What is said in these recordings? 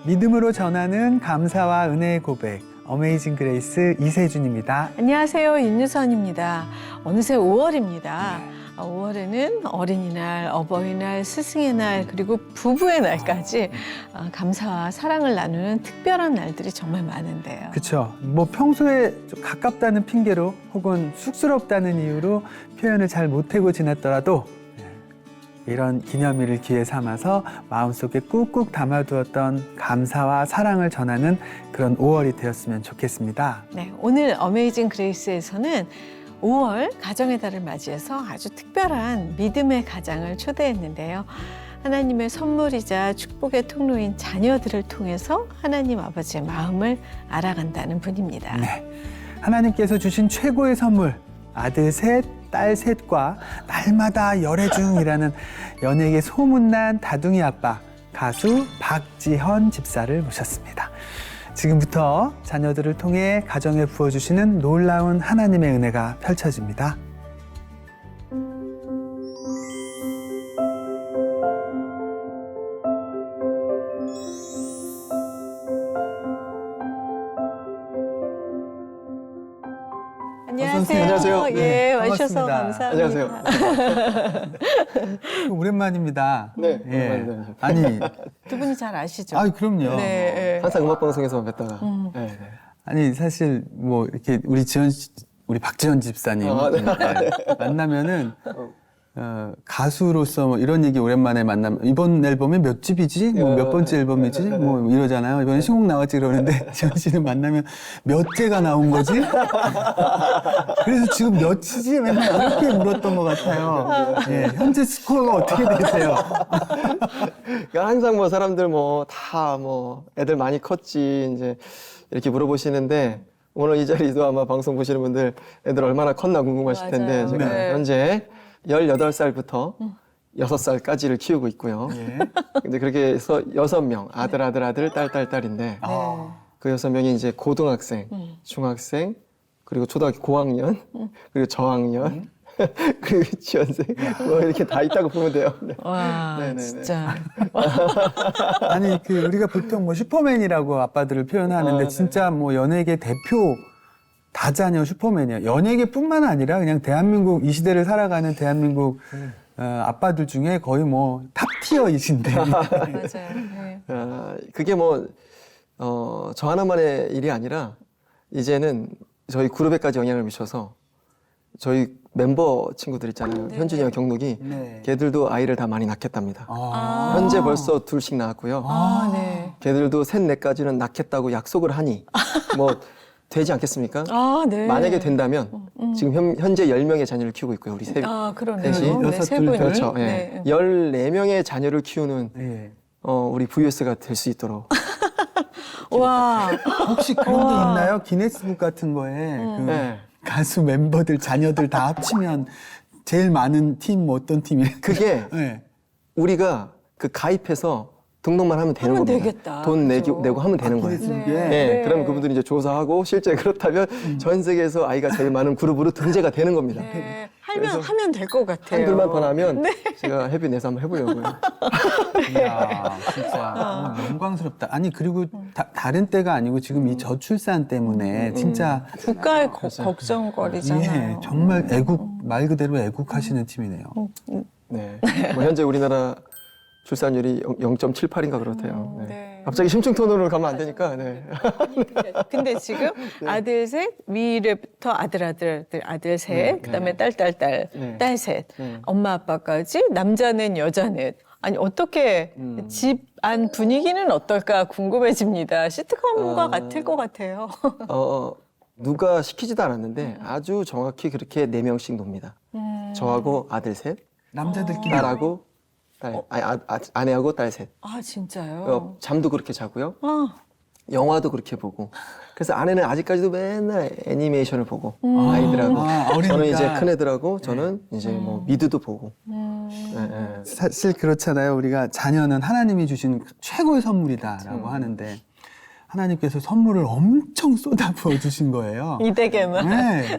믿음으로 전하는 감사와 은혜의 고백, 어메이징 그레이스 이세준입니다. 안녕하세요. 윤유선입니다. 어느새 5월입니다. 5월에는 어린이날, 어버이날, 스승의 날, 그리고 부부의 날까지 감사와 사랑을 나누는 특별한 날들이 정말 많은데요. 그렇죠. 뭐 평소에 좀 가깝다는 핑계로 혹은 쑥스럽다는 이유로 표현을 잘 못하고 지냈더라도 이런 기념일을 기회 삼아서 마음속에 꾹꾹 담아두었던 감사와 사랑을 전하는 그런 5월이 되었으면 좋겠습니다. 네, 오늘 어메이징 그레이스에서는 5월 가정의 달을 맞이해서 아주 특별한 믿음의 가장을 초대했는데요. 하나님의 선물이자 축복의 통로인 자녀들을 통해서 하나님 아버지의 마음을 알아간다는 분입니다. 네, 하나님께서 주신 최고의 선물, 아들 셋, 딸 셋과 날마다 열애중이라는 연예계 소문난 다둥이 아빠, 가수 박지현 집사를 모셨습니다. 지금부터 자녀들을 통해 가정에 부어주시는 놀라운 하나님의 은혜가 펼쳐집니다. 안녕하세요. 안녕하세요. 예, 네, 와주셔서 반갑습니다. 감사합니다. 오랜만입니다. 네, 예. 오랜만이네요. 아니, 두 분이 잘 아시죠? 그럼요. 네, 항상 음악 방송에서만 뵀다가. 네, 네. 아니, 사실 뭐 이렇게 우리 박지현 집사님 만나면은 가수로서 뭐 이런 얘기 오랜만에 만나면 이번 앨범이 몇 집이지? 뭐 몇 번째 앨범이지? 뭐 이러잖아요. 이번에 신곡 나왔지 그러는데 지현 씨는 만나면 몇째가 나온 거지? 그래서 지금 몇이지? 맨날 이렇게 물었던 것 같아요. 예, 현재 스코어가 어떻게 되세요? 그러니까 항상 뭐 사람들 뭐 다 뭐 애들 많이 컸지 이제 이렇게 물어보시는데 오늘 이 자리도 아마 방송 보시는 분들 애들 얼마나 컸나 궁금하실 텐데 맞아요. 제가 네. 현재 18살부터 6살까지를 키우고 있고요. 예. 근데 그렇게 해서 6명 아들, 딸인데 그 6명이 이제 고등학생, 중학생, 그리고 초등학교 고학년, 그리고 저학년, 그리고 유치원생 뭐 이렇게 다 있다고 보면 돼요. 네. 와, 네네네. 진짜. 아니 우리가 보통 뭐 슈퍼맨이라고 아빠들을 표현하는데 네. 진짜 뭐 연예계 대표 다자녀 슈퍼맨이야. 연예계뿐만 아니라 그냥 대한민국 이 시대를 살아가는 대한민국 아빠들 중에 거의 뭐 탑티어이신데. 맞아요. 네. 그게 뭐, 저 하나만의 일이 아니라, 이제는 저희 그룹에까지 영향을 미쳐서, 저희 멤버 친구들 있잖아요. 네. 현준이와 경록이, 네. 걔들도 아이를 다 많이 낳겠답니다. 아. 현재 벌써 2씩 낳았고요. 네. 걔들도 셋, 넷까지는 낳겠다고 약속을 하니, 뭐, 되지 않겠습니까? 네. 만약에 된다면, 지금 현재 10명의 자녀를 키우고 있고요, 우리 셋이. 그러네요. 셋이. 네, 세 분이. 그렇죠. 예. 네. 14명의 자녀를 키우는 예. 우리 VS가 될 수 있도록. 와, 혹시 그런 게 있나요? 기네스북 같은 거에 그 네. 가수 멤버들 자녀들 다 합치면 제일 많은 팀 뭐 어떤 팀이? 그게 네. 우리가 그 가입해서 등록만 하면 되는 하면 겁니다. 되겠다. 돈 그죠? 내고 하면 되는 거예요. 기네스북에. 네. 네. 그러면 그분들이 이제 조사하고 실제 그렇다면 전 세계에서 아이가 제일 많은 그룹으로 등재가 되는 겁니다. 네. 그래서 하면 될 것 같아요. 한둘만 더 나면 제가 해비 내서 한번 해보려고요. 이야, 진짜 영광스럽다. 아니 그리고 다른 때가 아니고 지금 이 저출산 때문에 진짜 국가의 걱정거리잖아요. 예, 정말 말 그대로 애국하시는 팀이네요. 네. 뭐 현재 우리나라 출산율이 0.78인가 그렇대요. 네. 네. 갑자기 심층톤으로 가면 안 되니까. 네. 근데 지금 아들 셋, 위례부터 아들 셋, 네, 그다음에 네. 딸 네. 셋, 네. 엄마 아빠까지 남자 넷, 여자 넷. 아니 어떻게 집안 분위기는 어떨까 궁금해집니다. 시트콤과 같을 것 같아요. 누가 시키지도 않았는데 아주 정확히 그렇게 4명씩 놉니다. 저하고 아들 셋, 남자들끼리 딸하고 아내하고 딸 셋. 아 진짜요? 잠도 그렇게 자고요. 아, 영화도 그렇게 보고. 그래서 아내는 아직까지도 맨날 애니메이션을 보고 아이들하고. 어리니까. 저는 이제 큰 애들하고 저는 이제 뭐 미드도 보고. 네, 네. 사실 그렇잖아요. 우리가 자녀는 하나님이 주신 최고의 선물이다라고 하는데 하나님께서 선물을 엄청 쏟아부어 주신 거예요. 이대게만. 네.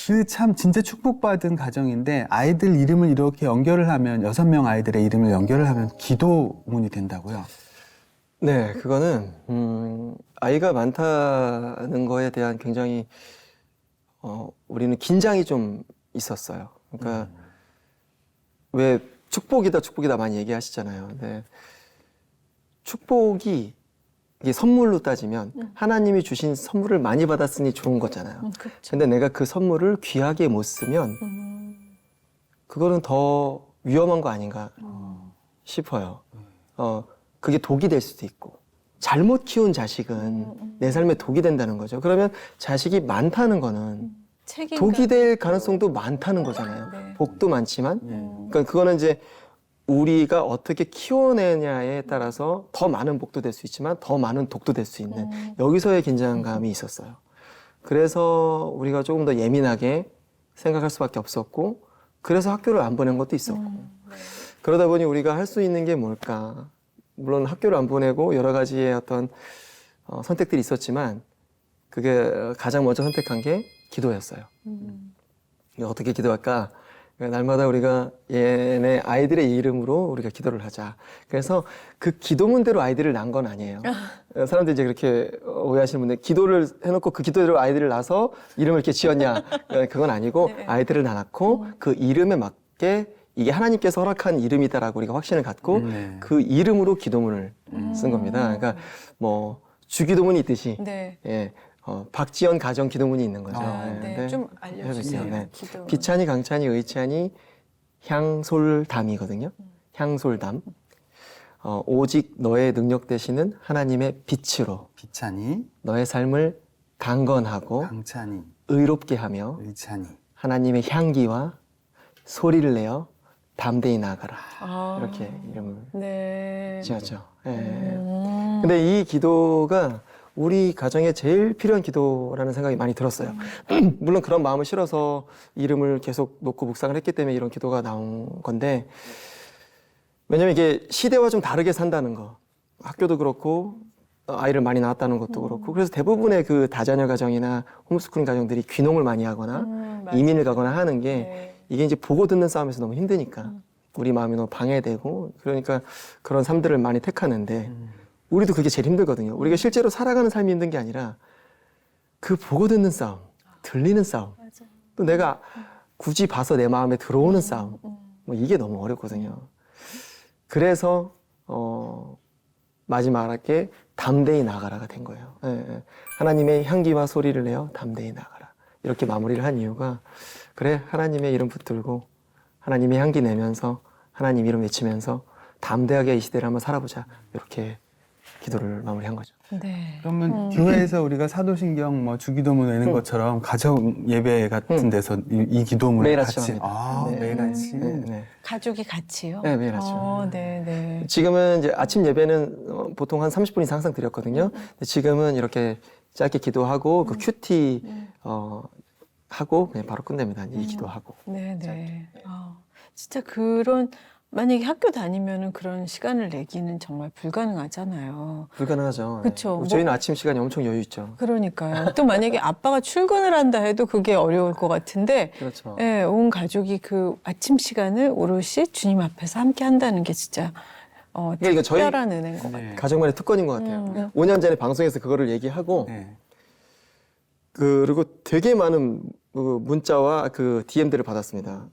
그 참 진짜 축복받은 가정인데 아이들 이름을 이렇게 연결을 하면 6명 아이들의 이름을 연결을 하면 기도문이 된다고요. 네, 그거는 아이가 많다는 거에 대한 굉장히 우리는 긴장이 좀 있었어요. 그러니까 왜 축복이다 많이 얘기하시잖아요. 근데 축복이 이게 선물로 따지면 하나님이 주신 선물을 많이 받았으니 좋은 거잖아요. 그렇죠. 근데 내가 그 선물을 귀하게 못 쓰면 그거는 더 위험한 거 아닌가 싶어요. 그게 독이 될 수도 있고 잘못 키운 자식은 내 삶에 독이 된다는 거죠. 그러면 자식이 많다는 거는 책임감. 독이 될 가능성도 많다는 거잖아요. 네. 복도 많지만 그러니까 그거는 이제 우리가 어떻게 키워내냐에 따라서 더 많은 복도 될 수 있지만 더 많은 독도 될 수 있는 여기서의 긴장감이 있었어요. 그래서 우리가 조금 더 예민하게 생각할 수밖에 없었고 그래서 학교를 안 보낸 것도 있었고 네. 그러다 보니 우리가 할 수 있는 게 뭘까? 물론 학교를 안 보내고 여러 가지의 어떤 선택들이 있었지만 그게 가장 먼저 선택한 게 기도였어요. 어떻게 기도할까? 날마다 우리가 얘네 아이들의 이름으로 우리가 기도를 하자. 그래서 그 기도문대로 아이들을 낳은 건 아니에요. 사람들이 이제 그렇게 오해하시는 분들 기도를 해놓고 그 기도대로 아이들을 낳아서 이름을 이렇게 지었냐? 그건 아니고 네. 아이들을 낳고 그 이름에 맞게 이게 하나님께서 허락한 이름이다라고 우리가 확신을 갖고 네. 그 이름으로 기도문을 쓴 겁니다. 그러니까 뭐 주기도문이 있듯이 네. 예, 박지연 가정 기도문이 있는 거죠. 아, 예, 네. 근데 좀 알려주세요. 네. 기도. 비찬이, 강찬이, 의찬이, 향솔담이거든요. 향솔담. 오직 너의 능력 되시는 하나님의 빛으로 비찬이, 너의 삶을 강건하고 강찬이, 의롭게 하며 의찬이. 하나님의 향기와 소리를 내어 담대히 나아가라. 아, 이렇게 이름을 네. 지었죠. 예. 음. 근데 이 기도가 우리 가정에 제일 필요한 기도라는 생각이 많이 들었어요. 물론 그런 마음을 실어서 이름을 계속 놓고 묵상을 했기 때문에 이런 기도가 나온 건데, 왜냐면 이게 시대와 좀 다르게 산다는 거. 학교도 그렇고, 아이를 많이 낳았다는 것도 그렇고, 그래서 대부분의 그 다자녀 가정이나 홈스쿨링 가정들이 귀농을 많이 하거나 맞아요. 이민을 가거나 하는 게 네. 이게 이제 보고 듣는 싸움에서 너무 힘드니까 우리 마음이 너무 방해되고 그러니까 그런 삶들을 많이 택하는데 우리도 그게 제일 힘들거든요. 우리가 실제로 살아가는 삶이 힘든 게 아니라 그 보고 듣는 싸움, 들리는 싸움, 맞아. 또 내가 굳이 봐서 내 마음에 들어오는 싸움, 뭐 이게 너무 어렵거든요. 그래서 마지막에 담대히 나가라가 된 거예요. 예, 예. 하나님의 향기와 소리를 내어 담대히 나가라. 이렇게 마무리를 한 이유가 그래 하나님의 이름 붙들고 하나님의 향기 내면서 하나님 이름 외치면서 담대하게 이 시대를 한번 살아보자. 이렇게 기도를 마무리한 거죠. 네. 그러면 교회에서 우리가 사도신경 뭐 주기도문 외는 것처럼 가정 예배 같은 데서 이 기도문을 매일 아침 같이 합니다. 아, 네. 매일 아침. 네, 네. 가족이 같이요? 네, 매일 아침. 네, 네. 지금은 이제 아침 예배는 보통 한 30분 이상 항상 드렸거든요. 근데 지금은 이렇게 짧게 기도하고 그 큐티 하고 그냥 바로 끝냅니다. 이 기도하고. 네, 네. 진짜 그런 만약에 학교 다니면은 그런 시간을 내기는 정말 불가능하잖아요. 불가능하죠. 그쵸. 네. 저희는 아침 시간이 엄청 여유 있죠. 그러니까요. 또 만약에 아빠가 출근을 한다 해도 그게 어려울 것 같은데, 그렇죠. 예, 온 가족이 그 아침 시간을 오롯이 주님 앞에서 함께 한다는 게 진짜 이거 저희 특별한 은혜인 것 같아요. 네. 가정만의 특권인 것 같아요. 5년 전에 방송에서 그거를 얘기하고 네. 그리고 되게 많은 문자와 그 DM들을 받았습니다.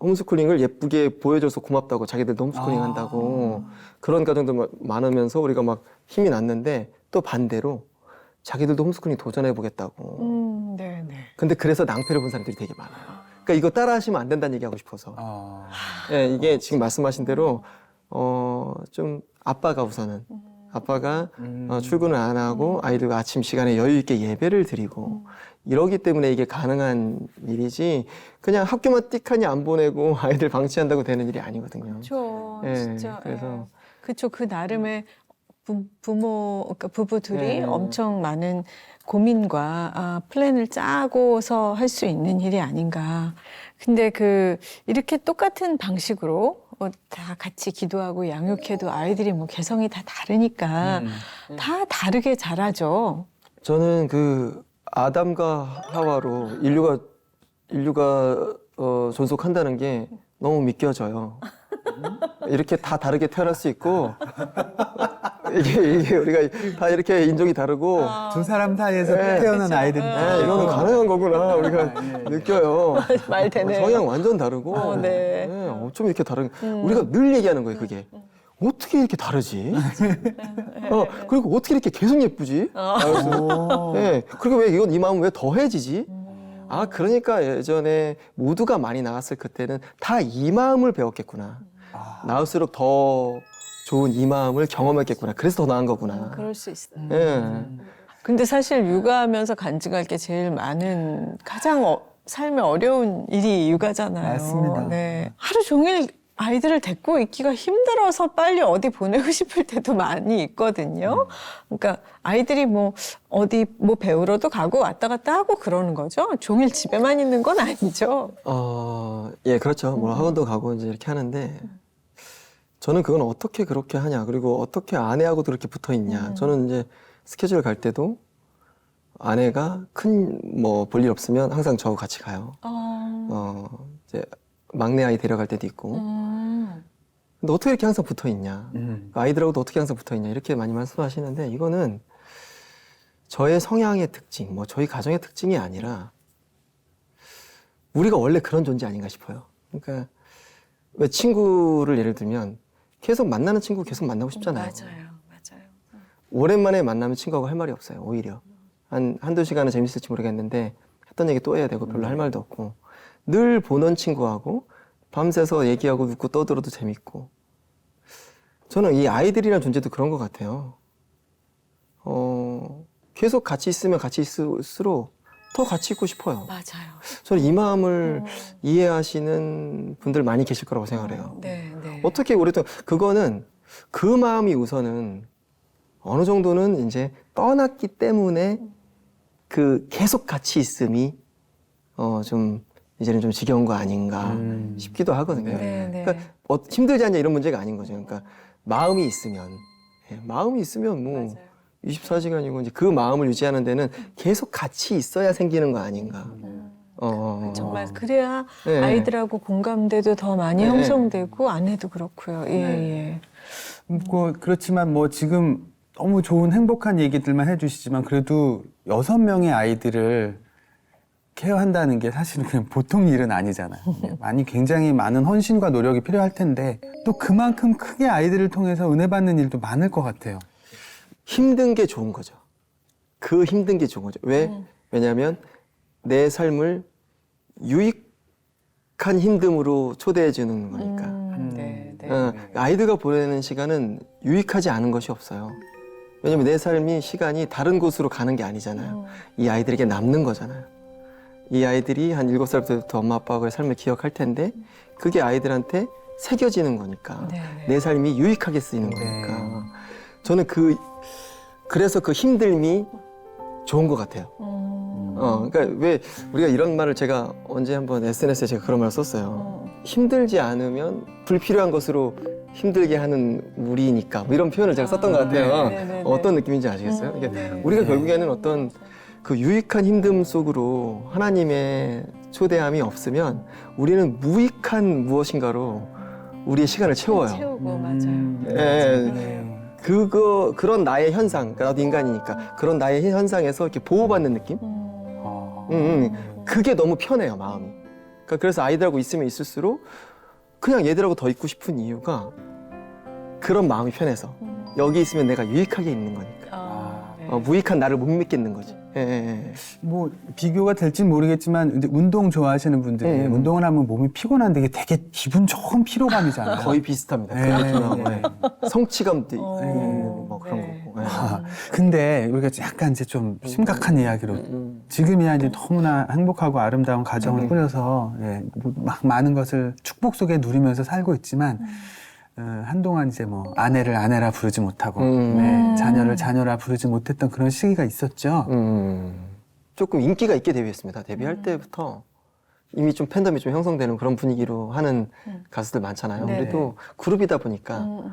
홈스쿨링을 예쁘게 보여줘서 고맙다고 자기들도 홈스쿨링 한다고 그런 가정도 많으면서 우리가 막 힘이 났는데 또 반대로 자기들도 홈스쿨링 도전해 보겠다고. 네, 네. 근데 그래서 낭패를 본 사람들이 되게 많아요. 그러니까 이거 따라 하시면 안 된다는 얘기 하고 싶어서. 예, 이게 지금 말씀하신 대로 좀 아빠가 우선은 아빠가 출근을 안 하고 아이들과 아침 시간에 여유 있게 예배를 드리고 이러기 때문에 이게 가능한 일이지 그냥 학교만 띡하니 안 보내고 아이들 방치한다고 되는 일이 아니거든요. 그렇죠. 예, 진짜. 그래서 그렇죠. 그 나름의 그러니까 부부들이 네. 엄청 많은 고민과 플랜을 짜고서 할 수 있는 일이 아닌가. 근데 이렇게 똑같은 방식으로 다 같이 기도하고 양육해도 아이들이 뭐 개성이 다 다르니까 다 다르게 자라죠. 저는 그 아담과 하와로 인류가 존속한다는 게 너무 믿겨져요. 이렇게 다 다르게 태어날 수 있고 이게 우리가 다 이렇게 인종이 다르고 두 사람 사이에서 네. 태어난 아이들이 이거는 가능한 거구나 우리가 느껴요. 말 되네요. 성향 완전 다르고 네. 어쩜 이렇게 다른 우리가 늘 얘기하는 거예요 그게. 어떻게 이렇게 다르지? 그리고 어떻게 이렇게 계속 예쁘지? 네, 그리고 왜 이건 이 마음은 왜 더해지지? 아, 그러니까 예전에 모두가 많이 나왔을 그때는 다 이 마음을 배웠겠구나. 나올수록 더 좋은 이 마음을 경험했겠구나. 그래서 더 나은 거구나. 그럴 수 있어요. 예. 근데 사실 육아하면서 간증할 게 제일 많은 가장 삶에 어려운 일이 육아잖아요. 맞습니다. 네. 하루 종일 아이들을 데리고 있기가 힘들어서 빨리 어디 보내고 싶을 때도 많이 있거든요. 그러니까 아이들이 뭐 어디 뭐 배우러도 가고 왔다 갔다 하고 그러는 거죠. 종일 집에만 있는 건 아니죠. 예, 그렇죠. 뭐 학원도 가고 이제 이렇게 하는데 저는 그건 어떻게 그렇게 하냐. 그리고 어떻게 아내하고도 그렇게 붙어 있냐. 저는 이제 스케줄 갈 때도 아내가 큰 뭐 볼일 없으면 항상 저하고 같이 가요. 이제 막내 아이 데려갈 때도 있고. 근데 어떻게 이렇게 항상 붙어 있냐. 아이들하고도 어떻게 항상 붙어 있냐. 이렇게 많이 말씀하시는데 이거는 저의 성향의 특징, 뭐 저희 가정의 특징이 아니라 우리가 원래 그런 존재 아닌가 싶어요. 그러니까 왜 친구를 예를 들면 계속 만나는 친구 계속 만나고 싶잖아요. 맞아요. 오랜만에 만나면 친구하고 할 말이 없어요. 오히려. 한두 시간은 재밌을지 모르겠는데 했던 얘기 또 해야 되고 별로 할 말도 없고 늘 보던 친구하고 밤새서 얘기하고 웃고 떠들어도 재밌고 저는 이 아이들이라는 존재도 그런 것 같아요. 계속 같이 있으면 같이 있을수록 더 같이 있고 싶어요. 맞아요. 저는 이 마음을 이해하시는 분들 많이 계실 거라고 생각을 해요. 네. 어떻게 오랫동안 그거는 그 마음이 우선은 어느 정도는 이제 떠났기 때문에 그 계속 같이 있음이 좀 이제는 좀 지겨운 거 아닌가 싶기도 하거든요. 네. 그러니까 힘들지 않냐 이런 문제가 아닌 거죠. 그러니까 마음이 있으면 뭐 맞아요. 24시간이고 이제 그 마음을 유지하는 데는 계속 같이 있어야 생기는 거 아닌가. 정말 그래야 네. 아이들하고 공감대도 더 많이 네. 형성되고 아내도 그렇고요. 예. 그렇지만 뭐 지금 너무 좋은 행복한 얘기들만 해주시지만 그래도 6명의 아이들을 케어한다는 게 사실은 그냥 보통 일은 아니잖아요. 굉장히 많은 헌신과 노력이 필요할 텐데 또 그만큼 크게 아이들을 통해서 은혜 받는 일도 많을 것 같아요. 힘든 게 좋은 거죠. 그 힘든 게 좋은 거죠. 왜? 왜냐하면 내 삶을 유익한 힘듦으로 초대해 주는 거니까. 네. 아이들과 보내는 시간은 유익하지 않은 것이 없어요. 왜냐면 내 삶이 시간이 다른 곳으로 가는 게 아니잖아요. 이 아이들에게 남는 거잖아요. 이 아이들이 한 7살부터 엄마 아빠의 삶을 기억할 텐데 그게 아이들한테 새겨지는 거니까 내 삶이 유익하게 쓰이는 거니까 저는 그래서 그 힘듦이 좋은 것 같아요. 그러니까 왜 우리가 이런 말을 제가 언제 한번 SNS에 제가 그런 말을 썼어요. 힘들지 않으면 불필요한 것으로 힘들게 하는 우리니까 뭐 이런 표현을 제가 썼던 것 같아요. 어떤 느낌인지 아시겠어요? 그러니까 우리가 결국에는 어떤 그 유익한 힘듦 속으로 하나님의 초대함이 없으면 우리는 무익한 무엇인가로 우리의 시간을 채워요. 채우고 맞아요. 그런 나의 현상, 그러니까 나도 인간이니까 그런 나의 현상에서 이렇게 보호받는 느낌? 그게 너무 편해요, 마음이. 그러니까 그래서 아이들하고 있으면 있을수록 그냥 얘들하고 더 있고 싶은 이유가 그런 마음이 편해서 여기 있으면 내가 유익하게 있는 거니까. 무익한 나를 못 믿겠는 거지. 뭐 비교가 될지 모르겠지만 근데 운동 좋아하시는 분들이 운동을 하면 몸이 피곤한데 이게 되게 기분 좋은 피로감이잖아요. 거의 비슷합니다. 성취감도 있고 뭐 그런 거고. 근데 우리가 약간 이제 좀 심각한 이야기로 지금이야 이제 너무나 행복하고 아름다운 가정을 꾸려서 막 많은 것을 축복 속에 누리면서 살고 있지만 한동안 이제 뭐 아내를 아내라 부르지 못하고 자녀를 자녀라 부르지 못했던 그런 시기가 있었죠. 조금 인기가 있게 데뷔했습니다. 데뷔할 때부터 이미 좀 팬덤이 좀 형성되는 그런 분위기로 하는 가수들 많잖아요. 그래도 그룹이다 보니까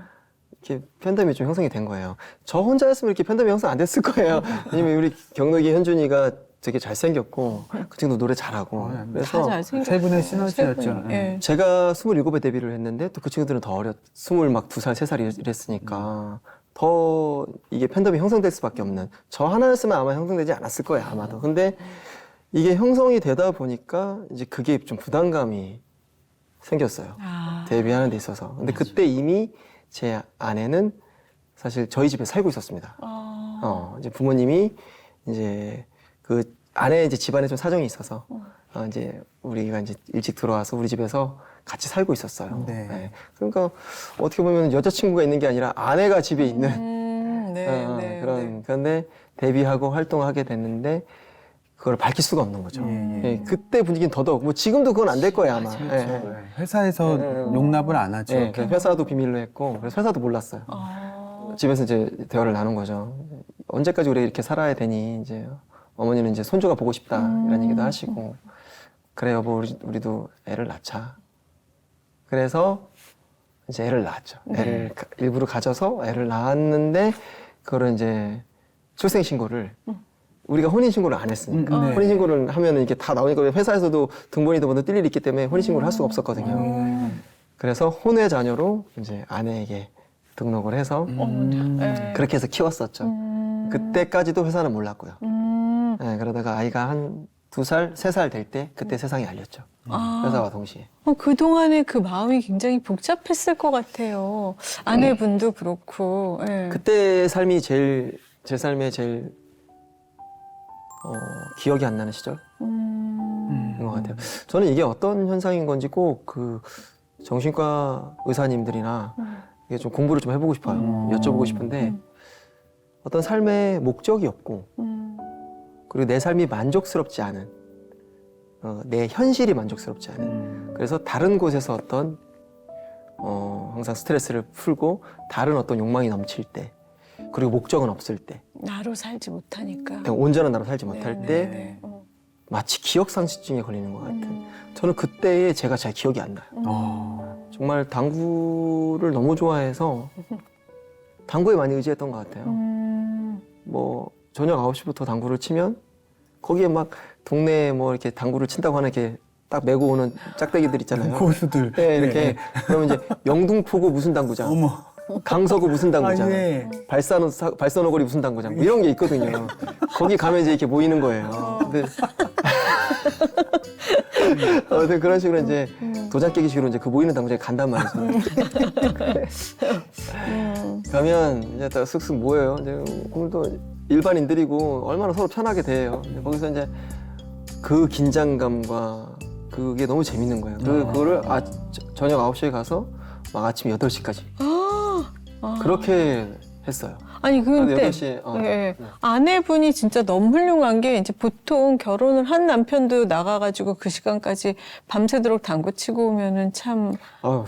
이렇게 팬덤이 좀 형성이 된 거예요. 저 혼자였으면 이렇게 팬덤이 형성 안 됐을 거예요. 왜냐면 우리 경록이 현준이가 되게 잘생겼고 그 친구도 노래 잘하고 그래서 세 분의 시너지였죠. 제가 27에 데뷔를 했는데 또 그 친구들은 더 22살, 3살 이랬으니까 더 이게 팬덤이 형성될 수밖에 없는, 저 하나였으면 아마 형성되지 않았을 거예요, 아마도. 근데 이게 형성이 되다 보니까 이제 그게 좀 부담감이 생겼어요. 데뷔하는 데 있어서. 근데 그때 이미 제 아내는 사실 저희 집에 살고 있었습니다. 이제 부모님이 이제 그 아내 이제 집안에 좀 사정이 있어서 이제 우리가 이제 일찍 들어와서 우리 집에서 같이 살고 있었어요. 네. 네. 그러니까 어떻게 보면 여자친구가 있는 게 아니라 아내가 집에 있는 그런. 그런데 데뷔하고 활동하게 됐는데 그걸 밝힐 수가 없는 거죠. 예, 그때 분위기는 더더욱, 뭐 지금도 그건 안 될 거예요, 아마. 예, 예. 회사에서 용납을 안 하죠. 예, 그래서 회사도 비밀로 했고, 그래서 회사도 몰랐어요. 집에서 이제 대화를 나눈 거죠. 언제까지 우리 이렇게 살아야 되니, 이제 어머니는 이제 손주가 보고 싶다, 이런 얘기도 하시고, 그래, 여보, 우리도 애를 낳자. 그래서 이제 애를 낳았죠. 애를 일부러 가져서 애를 낳았는데, 그거를 이제 출생신고를 우리가 혼인신고를 안 했으니까. 네. 혼인신고를 하면 이게 다 나오니까 회사에서도 등본이든 뭐든 뛸 일이 있기 때문에 혼인신고를 할 수가 없었거든요. 그래서 혼외 자녀로 이제 아내에게 등록을 해서 그렇게 해서 키웠었죠. 그때까지도 회사는 몰랐고요. 네, 그러다가 아이가 한 2살, 3살 될 때 그때 세상에 알렸죠. 회사와 동시에. 그동안에 그 마음이 굉장히 복잡했을 것 같아요. 아내분도 그렇고. 예. 그때 삶이 제 삶에 제일 기억이 안 나는 시절인 것 같아요. 저는 이게 어떤 현상인 건지 꼭 그 정신과 의사님들이나 이게 좀 공부를 좀 해보고 싶어요. 여쭤보고 싶은데 어떤 삶의 목적이 없고 그리고 내 삶이 만족스럽지 않은 내 현실이 만족스럽지 않은 그래서 다른 곳에서 어떤 항상 스트레스를 풀고 다른 어떤 욕망이 넘칠 때 그리고 목적은 없을 때 나로 살지 못하니까. 내가 온전한 나로 살지 못할 네, 때 네. 마치 기억상실증에 걸리는 것 같은 저는 그때의 제가 잘 기억이 안 나요. 정말 당구를 너무 좋아해서 당구에 많이 의지했던 것 같아요. 뭐 저녁 9시부터 당구를 치면 거기에 막 동네에 뭐 이렇게 당구를 친다고 하는 이렇게 딱 메고 오는 짝대기들 있잖아요. 고수들. 네, 이렇게 그러면 이제 영등포구 무슨 당구장, 어머. 강서구 무슨 당구장, 예. 발산어거리 무슨 당구장 뭐 이런 게 있거든요. 거기 가면 이제 이렇게 모이는 거예요. 근데 그런 식으로 이제 도장 깨기 식으로 이제 그 모이는 당구장에 간단 말이죠. 가면 이제 딱 쓱쓱 모여요. 이제 오늘도 일반인들이고 얼마나 서로 편하게 대해요. 거기서 이제 그 긴장감과 그게 너무 재밌는 거예요. 그거를 저녁 9시에 가서 막 아침 8시까지. 그렇게 했어요. 아니 근데 8시에, 네. 아내분이 진짜 너무 훌륭한 게 이제 보통 결혼을 한 남편도 나가가지고 그 시간까지 밤새도록 당구 치고 오면은 참.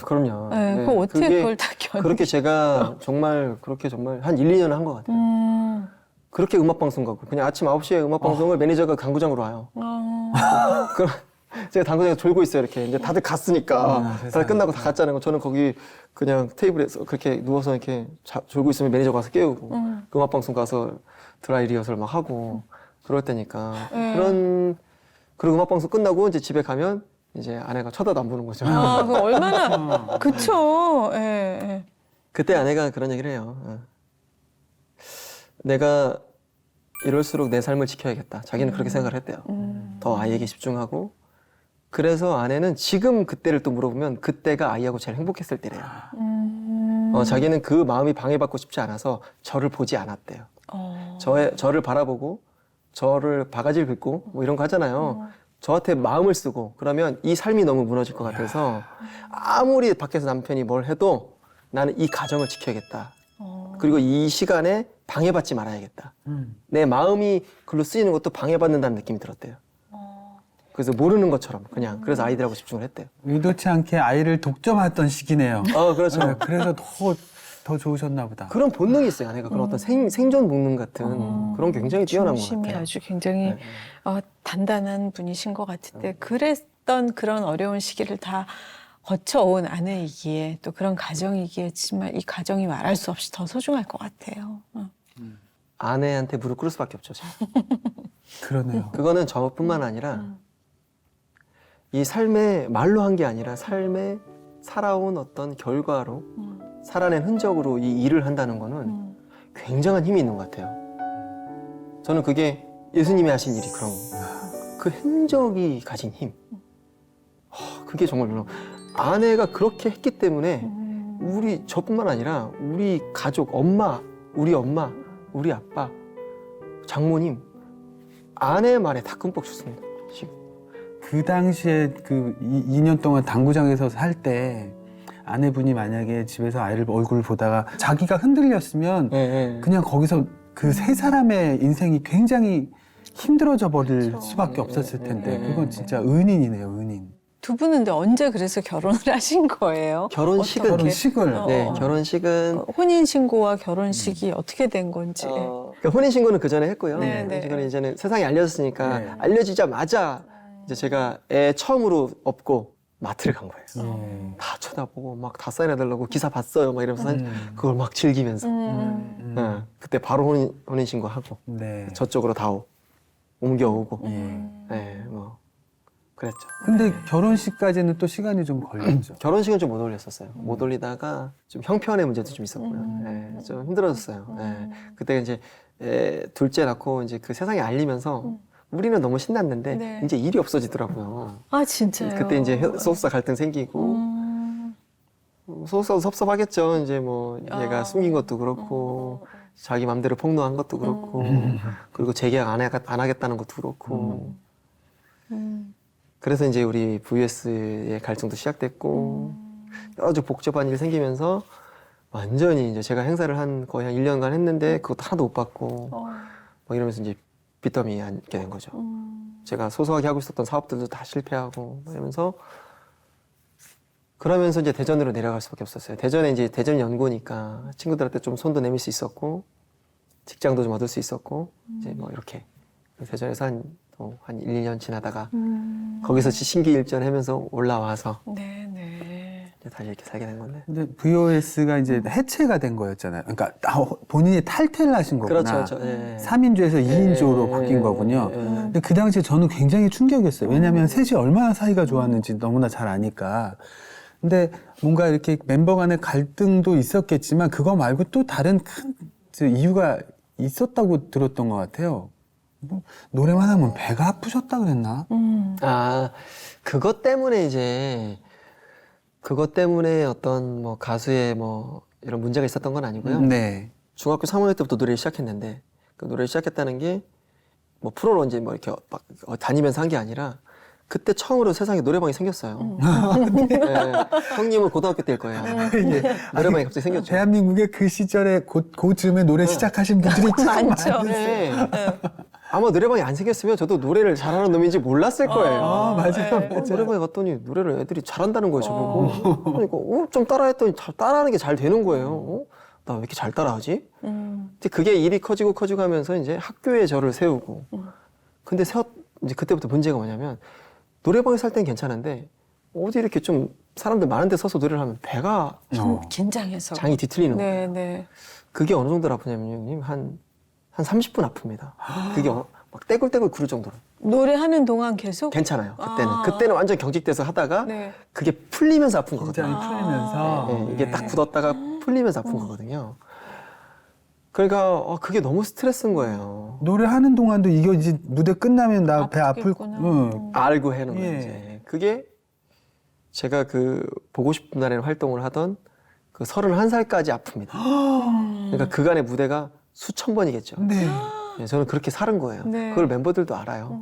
그럼요. 네, 네. 그거 어떻게 그게 그걸 다 견디? 그렇게 제가 정말 한 1, 2년을 한 것 같아요. 그렇게 음악방송 가고 그냥 아침 9시에 음악방송을 매니저가 당구장으로 와요. 그럼 제가 당구장에 졸고 있어요. 이렇게 이제 다들 갔으니까 다들 끝나고 다 갔잖아요. 저는 거기 그냥 테이블에서 그렇게 누워서 이렇게 졸고 있으면 매니저가 와서 깨우고 그 음악방송 가서 드라이 리허설 막 하고 그럴 때니까 그리고 음악방송 끝나고 이제 집에 가면 이제 아내가 쳐다도 안 보는 거죠. 그 얼마나 그쵸. 예, 예. 그때 아내가 그런 얘기를 해요. 내가 이럴수록 내 삶을 지켜야겠다. 자기는 그렇게 생각을 했대요. 더 아이에게 집중하고. 그래서 아내는 지금 그때를 또 물어보면 그때가 아이하고 제일 행복했을 때래요. 자기는 그 마음이 방해받고 싶지 않아서 저를 보지 않았대요. 저를 바라보고 저를 바가지를 긁고 뭐 이런 거 하잖아요. 저한테 마음을 쓰고 그러면 이 삶이 너무 무너질 것 같아서 아무리 밖에서 남편이 뭘 해도 나는 이 가정을 지켜야겠다. 그리고 이 시간에 방해받지 말아야겠다. 내 마음이 글로 쓰이는 것도 방해받는다는 느낌이 들었대요. 그래서 모르는 것처럼 그냥 그래서 아이들하고 집중을 했대요. 의도치 않게 아이를 독점했던 시기네요. 그렇죠. 네, 그래서 더 좋으셨나 보다. 그런 본능이 있어요. 아내가 그런 어떤 생존 본능 같은 그런 게 굉장히 뛰어난 것 중심이 같아요. 아주 굉장히 네. 단단한 분이신 것 같은데 그랬던 그런 어려운 시기를 다 거쳐온 아내이기에 또 그런 가정이기에 정말 이 가정이 말할 수 없이 더 소중할 것 같아요. 아내한테 무릎 꿇을 수밖에 없죠. 그러네요. 그거는 저뿐만 아니라 이 삶에 말로 한 게 아니라 삶에 살아온 어떤 결과로 살아낸 흔적으로 이 일을 한다는 거는 굉장한 힘이 있는 것 같아요. 저는 그게 예수님이 하신 일이 그런 그 행적이 가진 힘. 그게 정말 놀라워. 아내가 그렇게 했기 때문에 저뿐만 아니라 우리 가족, 우리 엄마, 우리 아빠, 장모님, 아내 말에 다 끔뻑 줬습니다. 지금. 그 당시에 그 2년 동안 당구장에서 살 때 아내분이 만약에 집에서 아이를 얼굴 보다가 자기가 흔들렸으면 네. 그냥 거기서 그 세 사람의 인생이 굉장히 힘들어져 버릴 그렇죠. 수밖에 없었을 텐데 네. 그건 진짜 은인이네요, 은인. 두 분은 근데 언제 그래서 결혼을 하신 거예요? 결혼식은 어떻게? 결혼식을 네, 어. 결혼식은 혼인신고와 결혼식이 어떻게 된 건지. 그러니까 혼인신고는 그 전에 했고요. 네, 네. 혼인신고는 이제는 세상에 알려졌으니까 네. 알려지자마자 이제 제가 애 처음으로 업고 마트를 간 거예요. 음. 다 쳐다보고 막 다 사인해달라고 기사 봤어요. 막 이러면서 그걸 막 즐기면서 네, 그때 바로 혼인신고하고 네. 저쪽으로 다 옮겨오고 예. 네, 뭐 그랬죠. 근데 결혼식까지는 또 시간이 좀 걸렸죠. 결혼식은 좀 못 올렸었어요. 못 올리다가 좀 형편의 문제도 좀 있었고요. 네, 좀 힘들어졌어요. 네. 그때 이제 둘째 낳고 이제 그 세상에 알리면서 우리는 너무 신났는데 네. 이제 일이 없어지더라고요. 아, 진짜요? 그때 이제 소속사 갈등 생기고 소속사도 섭섭하겠죠. 이제 뭐 얘가 숨긴 것도 그렇고 자기 맘대로 폭로한 것도 그렇고 그리고 재계약 안 하겠다는 것도 그렇고 그래서 이제 우리 VS의 갈등도 시작됐고 여러 가지 복잡한 일이 생기면서 완전히 이제 제가 행사를 거의 한 1년간 했는데 그것도 하나도 못 받고 뭐 이러면서 이제 빚더미에 앉게 된 거죠. 제가 소소하게 하고 있었던 사업들도 다 실패하고 뭐 이러면서 그러면서 이제 대전으로 내려갈 수밖에 없었어요. 대전에 이제 대전 연고니까 친구들한테 좀 손도 내밀 수 있었고 직장도 좀 얻을 수 있었고 이제 뭐 이렇게 대전에서 한 1, 2년 지나다가 거기서 신기일전하면서 올라와서 네네. 이제 다시 이렇게 살게 된 건데. 근데 VOS가 이제 해체가 된 거였잖아요. 그러니까 본인이 탈퇴를 하신 거구나. 그렇죠. 예. 3인조에서 2인조로 바뀐 거군요. 근데 그 당시에 저는 굉장히 충격이었어요. 왜냐하면 셋이 얼마나 사이가 좋았는지 너무나 잘 아니까. 근데 뭔가 이렇게 멤버 간의 갈등도 있었겠지만 그거 말고 또 다른 큰 이유가 있었다고 들었던 것 같아요. 뭐 노래만 하면 배가 아프셨다 그랬나? 아, 그것 때문에 어떤 뭐 가수의 뭐 이런 문제가 있었던 건 아니고요. 네. 중학교 3학년 때부터 노래를 시작했는데 그 노래를 시작했다는 게 뭐 프로로 이제 뭐 이렇게 막 다니면서 한 게 아니라 그때 처음으로 세상에 노래방이 생겼어요. 네. 형님은 고등학교 때일 거예요. 노래방이 갑자기 생겼죠. 대한민국의 그 시절에 그쯤에 노래 시작하신 분들이 참 많죠. 많으세요. 네. 아마 노래방이 안 생겼으면 저도 노래를 잘하는 놈인지 몰랐을 거예요. 맞아요. 노래방에 갔더니 노래를 애들이 잘한다는 거예요, 저보고. 그러니까 좀 따라했더니 따라하는 게 잘 되는 거예요. 나 왜 이렇게 잘 따라하지? 근데 그게 일이 커지고 하면서 이제 학교에 저를 세우고. 근데 이제 그때부터 문제가 뭐냐면 노래방에 살 땐 괜찮은데 어디 이렇게 좀 사람들 많은 데 서서 노래를 하면 배가 긴장해서. 장이 뒤틀리는 거예요. 네네. 그게 어느 정도로 아프냐면요. 한 30분 아픕니다. 그게 막 떼굴떼굴 구를 정도로. 노래하는 동안 계속? 괜찮아요. 그때는. 아. 그때는 완전 경직돼서 하다가 네. 그게 풀리면서 아픈 거거든요. 긴장이 풀리면서 네, 이게 딱 굳었다가 풀리면서 아픈 거거든요. 그러니까 그게 너무 스트레스인 거예요. 노래하는 동안도 이거 이제 무대 끝나면 나 배 아플 아프겠구나. 알고 해는 거예요. 예. 이제. 그게 제가 그 보고 싶은 날에는 활동을 하던 그 31살까지 아픕니다. 그러니까 그간의 무대가 수천 번이겠죠. 네. 네, 저는 그렇게 살은 거예요. 네. 그걸 멤버들도 알아요.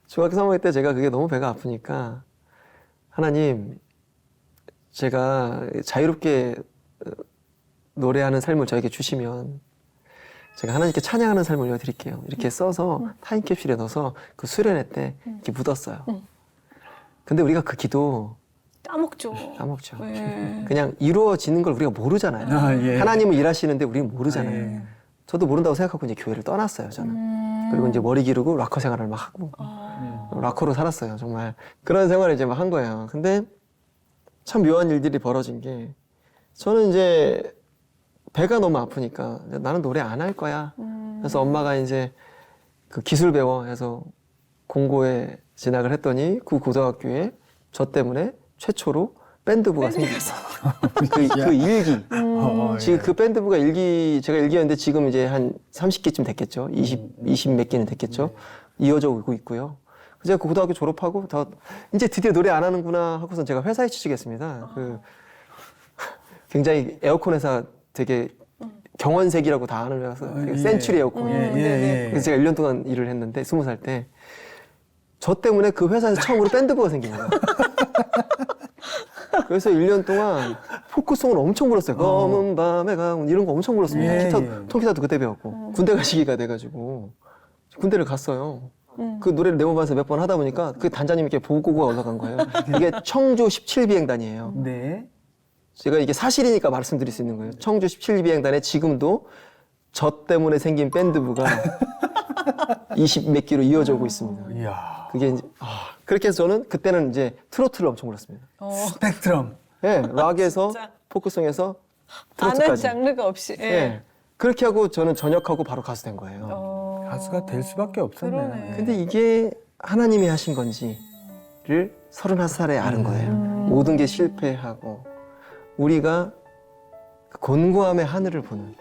중학교 3학년 때 제가 그게 너무 배가 아프니까 하나님, 제가 자유롭게 노래하는 삶을 저에게 주시면 제가 하나님께 찬양하는 삶을 이어드릴게요. 이렇게 써서 타임캡슐에 넣어서 그 수련회 때 이렇게 묻었어요. 근데 우리가 그 기도 까먹죠. 까먹죠. 네. 그냥 이루어지는 걸 우리가 모르잖아요. 아, 예. 하나님은 일하시는데 우리는 모르잖아요. 예. 저도 모른다고 생각하고 이제 교회를 떠났어요, 저는. 그리고 이제 머리 기르고 락커 생활을 막 하고 락커로 살았어요, 정말. 그런 생활을 이제 막 한 거예요. 근데 참 묘한 일들이 벌어진 게 저는 이제 배가 너무 아프니까 나는 노래 안 할 거야. 그래서 엄마가 이제 그 기술 배워 해서 공고에 진학을 했더니 그 고등학교에 저 때문에 최초로 밴드부가 생겼어. 그 일기. 지금 그 밴드부가 제가 일기였는데 지금 이제 한 30개쯤 됐겠죠. 20 몇 개는 됐겠죠. 이어져 오고 있고요. 제가 그 고등학교 졸업하고 이제 드디어 노래 안 하는구나 하고선 제가 회사에 취직했습니다. 굉장히 에어컨 회사 되게 경원색이라고 다 아는 회사, 되게 센츄리 에어컨. 그래서 제가 1년 동안 일을 했는데 20살 때 저 때문에 그 회사에서 처음으로 밴드부가 생긴 거예요. 그래서 1년 동안 포크송을 엄청 불렀어요. 검은 밤에 가온 이런 거 엄청 불렀습니다. 통기타도 그때 배웠고 군대 갈 시기가 돼가지고 군대를 갔어요. 그 노래를 네모반에서 몇 번 하다 보니까 그 단장님께 보고가 올라간 거예요. 이게 청주 17비행단이에요. 네. 제가 이게 사실이니까 말씀드릴 수 있는 거예요. 청주 17비행단에 지금도 저 때문에 생긴 밴드부가 20 몇 기로 이어져 오고 있습니다. 이야. 그게 이제, 그렇게 해서 저는 그때는 이제 트로트를 엄청 불렀습니다. 스펙트럼. 네, 락에서 진짜. 포크송에서 아는 트로트까지. 장르가 없이. 네. 그렇게 하고 저는 전역하고 바로 가수 된 거예요. 가수가 될 수밖에 없었네요. 그러네. 근데 이게 하나님이 하신 건지를 31살에 아는 거예요. 모든 게 실패하고 우리가 그 곤고함의 하늘을 보는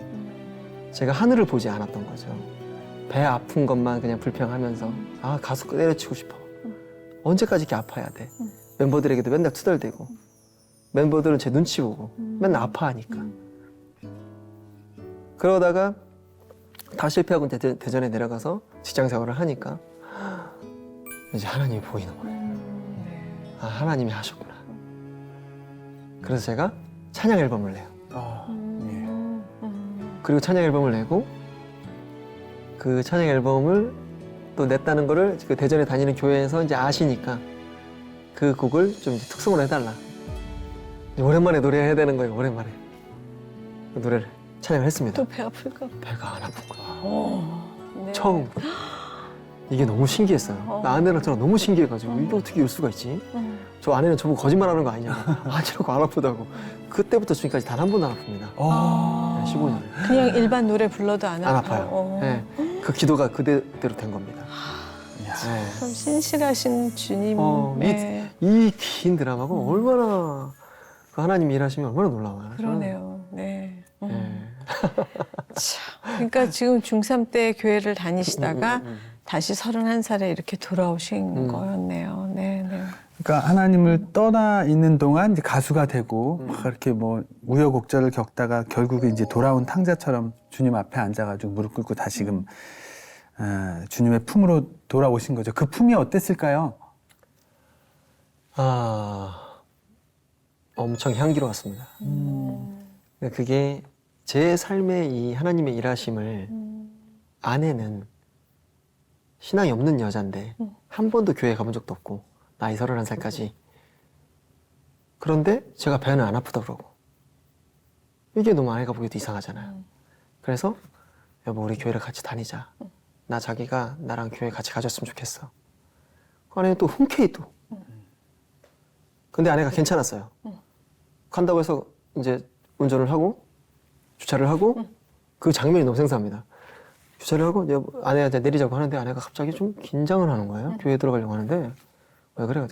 제가 하늘을 보지 않았던 거죠. 배 아픈 것만 그냥 불평하면서 가수 때려치고 싶어. 언제까지 이렇게 아파야 돼. 멤버들에게도 맨날 투덜대고 멤버들은 제 눈치 보고 맨날 아파하니까. 그러다가 다 실패하고 대전에 내려가서 직장 생활을 하니까 이제 하나님이 보이는 거예요. 하나님이 하셨구나. 그래서 제가 찬양 앨범을 내요. 그리고 찬양 앨범을 내고 그 찬양 앨범을 또 냈다는 거를 그 대전에 다니는 교회에서 이제 아시니까 그 곡을 좀 이제 특송을 해달라. 오랜만에 노래해야 되는 거예요. 오랜만에 그 노래를 찬양을 했습니다. 또 배 아플까 봐. 배가 안 아픈 거야. 네. 처음. 이게 너무 신기했어요. 나 아내랑 저랑 너무 신기해가지고 이게 어떻게 이럴 수가 있지? 저 아내는 저보고 거짓말하는 거 아니냐고. 아니라고 안 아프다고. 그때부터 지금까지 단 한 번도 안 아픕니다. 15년. 그냥 일반 노래 불러도 안 안 아파요. 아파요. 네. 그 기도가 그대로 된 겁니다. 네. 참 신실하신 주님. 네. 이 긴 드라마가 얼마나 그 하나님이 일하시면 얼마나 놀라워요. 그러네요. 네. 네. 참, 그러니까 지금 중3 때 교회를 다니시다가 다시 31살에 이렇게 돌아오신 거였네요. 네, 네. 그러니까 하나님을 떠나 있는 동안 이제 가수가 되고 막 이렇게 뭐 우여곡절을 겪다가 결국에 이제 돌아온 탕자처럼 주님 앞에 앉아가지고 무릎 꿇고 다시금 주님의 품으로 돌아오신 거죠. 그 품이 어땠을까요? 엄청 향기로웠습니다. 근데 그게 제 삶의 이 하나님의 일하심을 아내는 신앙이 없는 여잔데 한 번도 교회 가본 적도 없고 나이 31살까지 그런데 제가 배는 안 아프다 그러고 이게 너무 아내가 보기도 이상하잖아요. 그래서 여보 우리 교회를 같이 다니자. 나 자기가 나랑 교회 같이 가줬으면 좋겠어. 그 아내는 또 흔쾌히 또 근데 아내가 괜찮았어요. 간다고 해서 이제 운전을 하고 주차를 하고 그 장면이 너무 생생합니다. 주차를 하고 이제 아내한테 내리자고 하는데 아내가 갑자기 좀 긴장을 하는 거예요. 교회에 들어가려고 하는데 왜 그래?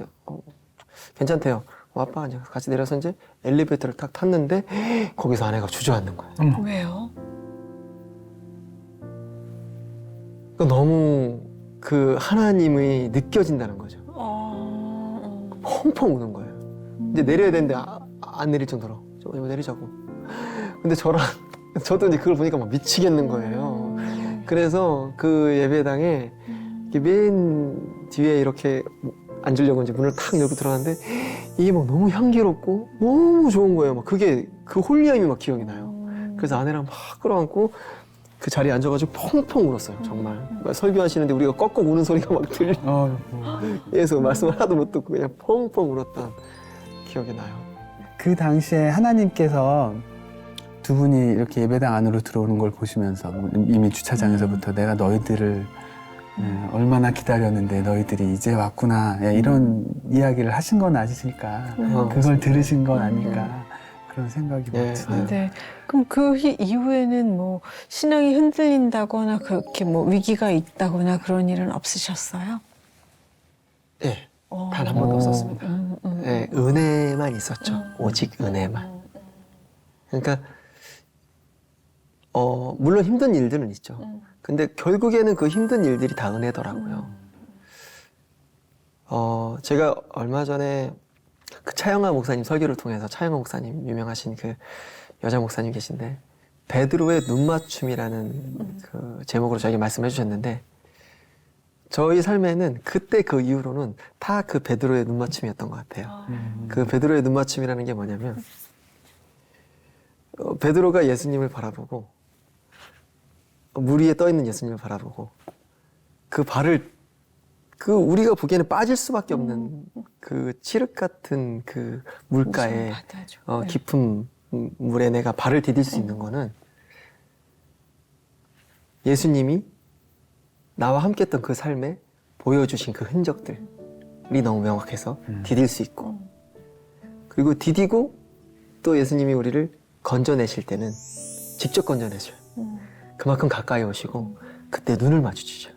괜찮대요. 아빠 이제 같이 내려서 이제 엘리베이터를 탁 탔는데 거기서 아내가 주저앉는 거예요. 왜요? 그러니까 너무 그 하나님이 느껴진다는 거죠. 펑펑 우는 거예요. 이제 내려야 되는데 안 내릴 정도로 이거 내리자고. 근데 저도 이제 그걸 보니까 막 미치겠는 거예요. 그래서 그 예배당에 맨 뒤에 이렇게 앉으려고 이제 문을 탁 열고 들어갔는데 이게 막 너무 향기롭고 너무 좋은 거예요. 막 그게 그 홀리함이 막 기억이 나요. 그래서 아내랑 막 끌어안고 그 자리에 앉아가지고 펑펑 울었어요. 정말 설교하시는데 우리가 꺽꺽 우는 소리가 막 들려서 말씀 하나도 못 듣고 그냥 펑펑 울었던 기억이 나요. 그 당시에 하나님께서 두 분이 이렇게 예배당 안으로 들어오는 걸 보시면서 이미 주차장에서부터 내가 너희들을 얼마나 기다렸는데 너희들이 이제 왔구나 이런 이야기를 하신 건 아니실까 그걸 들으신 건 아닐까 그런 생각이 예. 드네요. 네. 그럼 그 이후에는 뭐 신앙이 흔들린다거나 그렇게 뭐 위기가 있다거나 그런 일은 없으셨어요? 네. 단 한 번도 없었습니다. 네, 은혜만 있었죠. 오직 은혜만. 그러니까 물론 힘든 일들은 있죠. 근데 결국에는 그 힘든 일들이 다 은혜더라고요. 제가 얼마 전에 그 차영아 목사님 설교를 통해서, 차영아 목사님 유명하신 그 여자 목사님 계신데, 베드로의 눈맞춤이라는 그 제목으로 저에게 말씀해 주셨는데, 저희 삶에는 그때 그 이후로는 다 그 베드로의 눈맞춤이었던 것 같아요. 그 베드로의 눈맞춤이라는 게 뭐냐면, 베드로가 예수님을 바라보고, 물 위에 떠 있는 예수님을 바라보고, 그 발을, 그 우리가 보기에는 빠질 수밖에 없는 그 칠흑 같은 그 물가에, 네. 깊은 물에 내가 발을 디딜 수 있는 거는, 예수님이 나와 함께 했던 그 삶에 보여주신 그 흔적들이 너무 명확해서 디딜 수 있고, 그리고 디디고 또 예수님이 우리를 건져내실 때는 직접 건져내셔요. 그만큼 가까이 오시고 그때 눈을 마주치죠.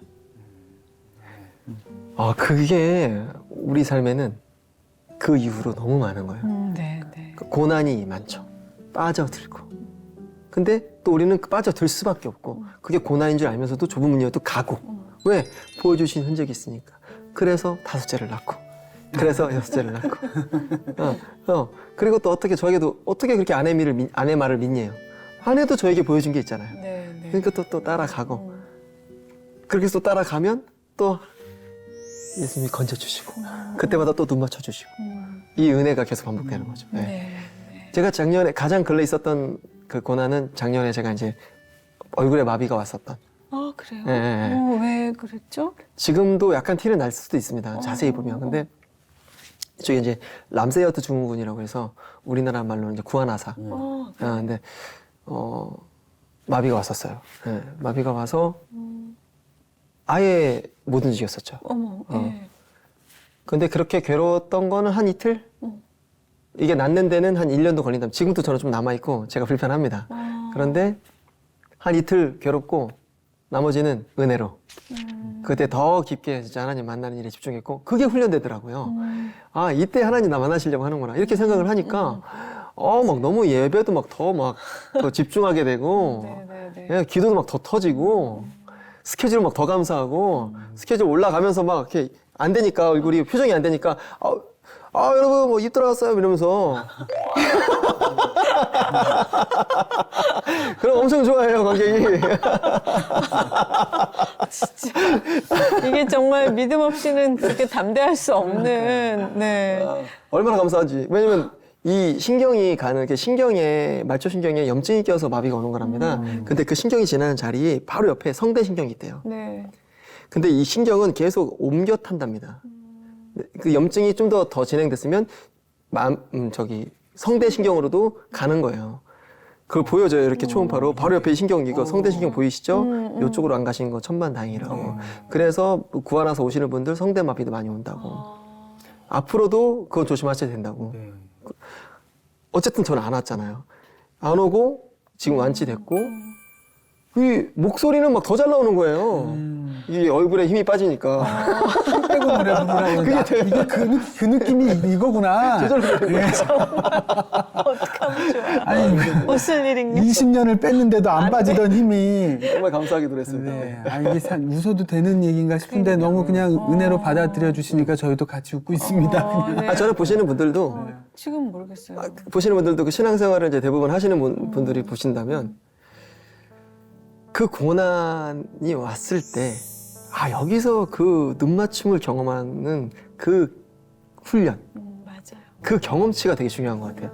그게 우리 삶에는 그 이후로 너무 많은 거예요. 네, 네. 고난이 많죠. 빠져들고. 근데 또 우리는 빠져들 수밖에 없고, 그게 고난인 줄 알면서도 좁은 문이어도 가고. 왜? 보여주신 흔적이 있으니까. 그래서 5째를 낳고, 그래서 6째를 낳고. 그리고 또 저에게도 어떻게 그렇게 아내 말을 믿냐요. 아내도 저에게 보여준 게 있잖아요. 네, 네. 그러니까 또 따라가고, 그렇게 해서 또 따라가면 또 예수님이 건져주시고, 그때마다 또 눈 맞춰주시고, 이 은혜가 계속 반복되는 거죠. 네. 네. 제가 작년에 가장 근래 있었던 그 고난은, 작년에 제가 이제 얼굴에 마비가 왔었던. 그래요? 네. 왜 그랬죠? 지금도 약간 티는 날 수도 있습니다. 자세히 보면. 근데 저기 이제 람세이어트 증후군이라고 해서 우리나라 말로는 이제 구안아사. 근데 마비가 왔었어요. 네. 마비가 와서 아예 못 움직였었죠. 어머, 예. 근데 그렇게 괴로웠던 거는 한 이틀? 이게 낫는 데는 한 1년도 걸린다면, 지금도 저는 좀 남아있고 제가 불편합니다. 그런데 한 이틀 괴롭고 나머지는 은혜로 그때 더 깊게 진짜 하나님 만나는 일에 집중했고, 그게 훈련되더라고요. 이때 하나님 나 만나시려고 하는구나 이렇게 생각을 하니까 막 너무 예배도 막 더 집중하게 되고, 네. 기도도 막 더 터지고, 스케줄 막 더 감사하고, 스케줄 올라가면서 막 이렇게 안 되니까, 얼굴이 표정이 안 되니까 여러분 뭐 입 들어갔어요 이러면서 그럼 엄청 좋아해요 관객이. 진짜 이게 정말 믿음 없이는 그렇게 담대할 수 없는. 네. 얼마나 감사한지. 왜냐면 이 신경이 가는 게, 말초신경에 염증이 껴서 마비가 오는 거랍니다. 근데 그 신경이 지나는 자리 바로 옆에 성대신경이 있대요. 네. 근데 이 신경은 계속 옮겨 탄답니다. 그 염증이 좀 더 진행됐으면 성대신경으로도 가는 거예요. 그걸 보여줘요. 이렇게 초음파로. 바로 옆에 신경, 이거 성대신경 보이시죠? 이쪽으로 안 가신 거 천만다행이라고. 그래서 구하나서 오시는 분들 성대마비도 많이 온다고. 앞으로도 그건 조심하셔야 된다고. 어쨌든 저는 안 왔잖아요. 안 오고 지금 완치됐고, 이 목소리는 막 더 잘 나오는 거예요. 이 얼굴에 힘이 빠지니까. 힘 빼고 노래 부르라고. 이게 그 느낌이 이거구나. 어떡하면 좋아. 아니, 무슨 일인가? 20년을 뺐는데도 안 빠지던 힘이. 정말 감사하게 노랬습니다. 네. 이게 웃어도 되는 얘기인가 싶은데 너무 그냥 은혜로 받아들여 주시니까 저희도 같이 웃고 있습니다. 네. 저는 보시는 분들도, 지금 모르겠어요. 보시는 분들도 그 신앙생활을 이제 대부분 하시는 분들이 보신다면, 그 고난이 왔을 때, 여기서 그 눈맞춤을 경험하는 그 훈련, 맞아요. 그 경험치가 되게 중요한 것 같아요.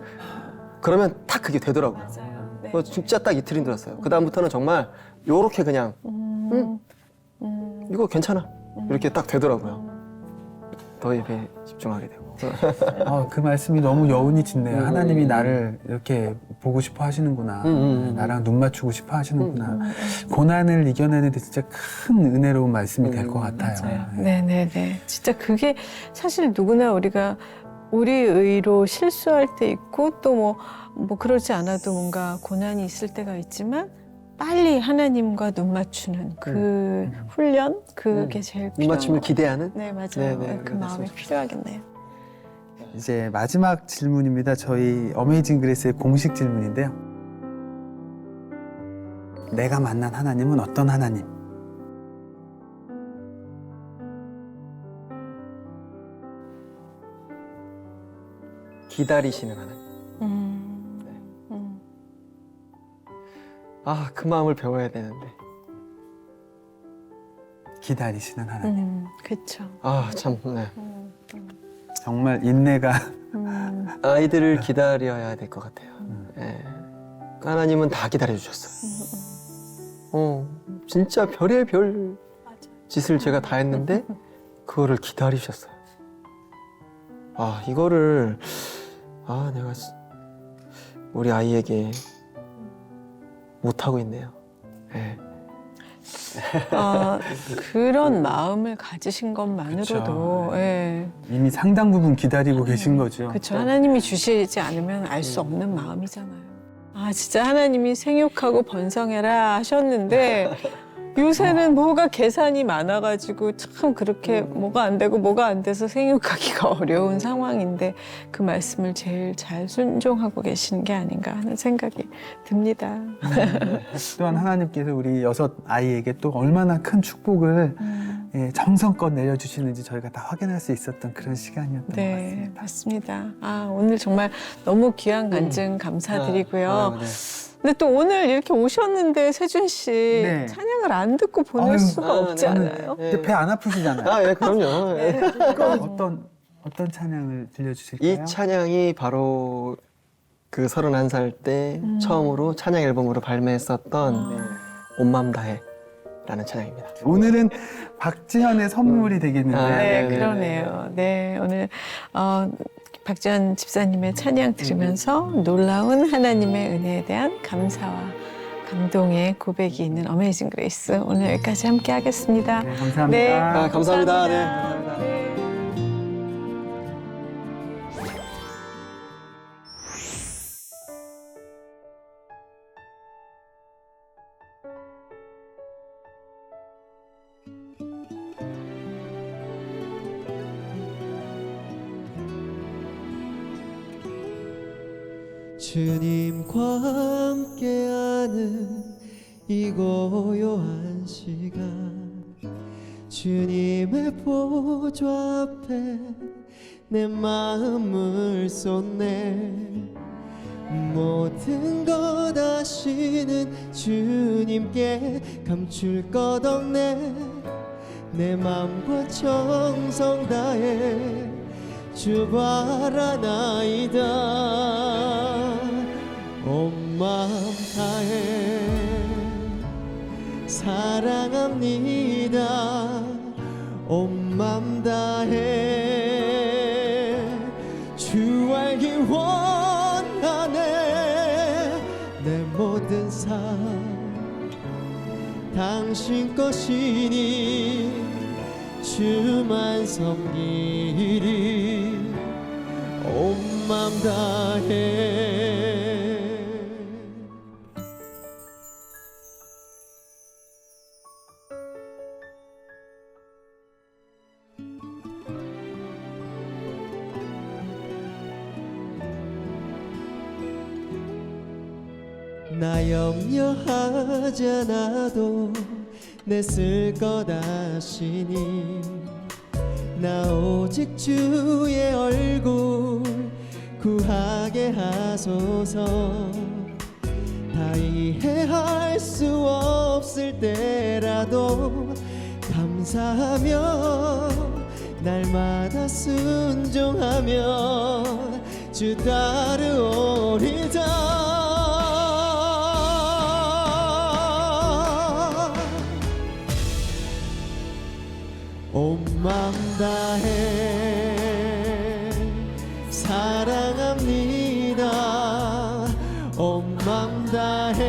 그러면 딱 그게 되더라고요. 맞아요. 네. 진짜 딱 이틀이 들었어요. 그다음부터는 정말 요렇게 그냥, 이거 괜찮아. 이렇게 딱 되더라고요. 더 예배에 집중하게 되고. 그 말씀이 너무 여운이 짙네요. 하나님이 나를 이렇게 보고 싶어 하시는구나. 나랑 눈 맞추고 싶어 하시는구나. 고난을 이겨내는 데 진짜 큰 은혜로운 말씀이 될 것 같아요. 맞아요. 네네네. 진짜 그게 사실 누구나 우리가 우리 의로 실수할 때 있고, 또 뭐 그러지 않아도 뭔가 고난이 있을 때가 있지만, 빨리 하나님과 눈 맞추는 그 훈련, 그게 제일 필요한 눈맞춤을 것 기대하는? 같아요. 네, 맞아요. 네네, 그 마음이 필요하겠네요. 이제 마지막 질문입니다. 저희 어메이징 그레이스의 공식 질문인데요. 내가 만난 하나님은 어떤 하나님? 기다리시는 하나님. 아, 그 마음을 배워야 되는데. 기다리시는 하나님. 그렇죠. 아, 참. 네. 정말 인내가 아이들을 기다려야 될 것 같아요. 예. 하나님은 다 기다려주셨어요. 진짜 별의별 짓을 제가 다 했는데 그거를 기다리셨어요. 아, 이거를 내가 우리 아이에게 못하고 있네요. 예. 그런 마음을 가지신 것만으로도 그쵸. 예. 이미 상당 부분 기다리고 계신 거죠. 그렇죠. 하나님이 주시지 않으면 알 수 없는 마음이잖아요. 아, 진짜 하나님이 생육하고 번성해라 하셨는데 요새는 뭐가 계산이 많아가지고 참 그렇게 뭐가 안 되고 뭐가 안 돼서 생육하기가 어려운 상황인데 그 말씀을 제일 잘 순종하고 계시는 게 아닌가 하는 생각이 듭니다. 또한 하나님께서 우리 6 아이에게 또 얼마나 큰 축복을 정성껏 내려주시는지 저희가 다 확인할 수 있었던 그런 시간이었던 것 네, 같습니다. 맞습니다. 아, 오늘 정말 너무 귀한 간증 감사드리고요. 네. 근데 또 오늘 이렇게 오셨는데 세준 씨 네. 찬양을 안 듣고 보낼 아유, 수가 없지 않아요? 근데 배 안 아프시잖아요. 아, 예, 그럼요. 예. 어떤 찬양을 들려주실까요? 이 찬양이 바로 그 31살 때 처음으로 찬양 앨범으로 발매했었던 온 마음 다해 라는 찬양입니다. 오늘은 박지현의 선물이 되겠는데 네, 네, 그러네요. 네, 오늘 박지현 집사님의 찬양 들으면서 놀라운 하나님의 은혜에 대한 감사와 감동의 고백이 있는 어메이징 그레이스 오늘 여기까지 함께 하겠습니다. 네, 감사합니다. 네, 감사합니다. 네, 감사합니다. 네. 주님과 함께하는 이 고요한 시간 주님의 보좌 앞에 내 마음을 쏟네 모든 것 아시는 주님께 감출 것 없네 내 마음과 정성 다해 주 바라나이다 온 마음 다해 사랑합니다 온 마음 다해 주 알기 원하네 내 모든 삶 당신 것이니 주만 섬기리 온 마음 다해 나 염려하지 않아도 내 쓸 것 아시니 나 오직 주의 얼굴 구하게 하소서 다 이해할 수 없을 때라도 감사하며 날마다 순종하며 주 따르오리다 온 마음 다해 사랑합니다 온 마음 다해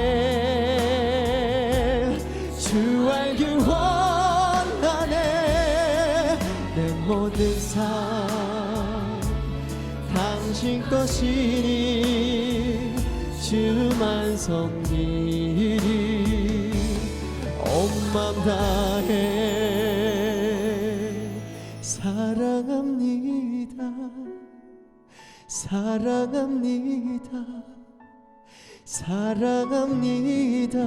주 알기 원하네 내 모든 삶 당신 것이니 주만 섬기리 온 마음 다해 사랑합니다 사랑합니다 사랑합니다.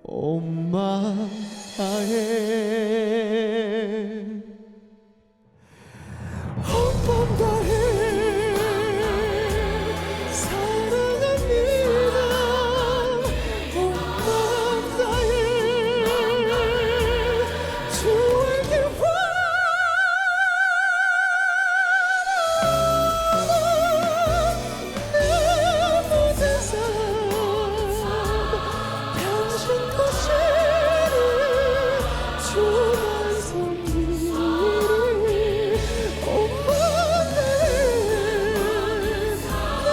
온 마음 다해 온 마음 다해 사랑합니다. 온 마음 다해 주에게 내 모든 삶 당신 것이니 주만 섬기리 온 마음 다해 내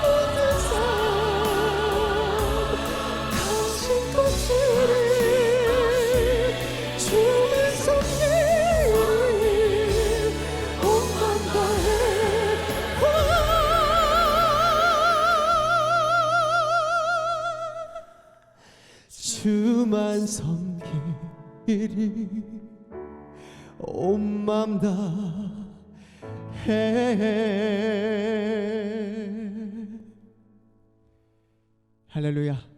모든 삶 당신 것이니 주만 섬기리 온 마음 다해 주만 섬기리 온 맘 다해. 할렐루야.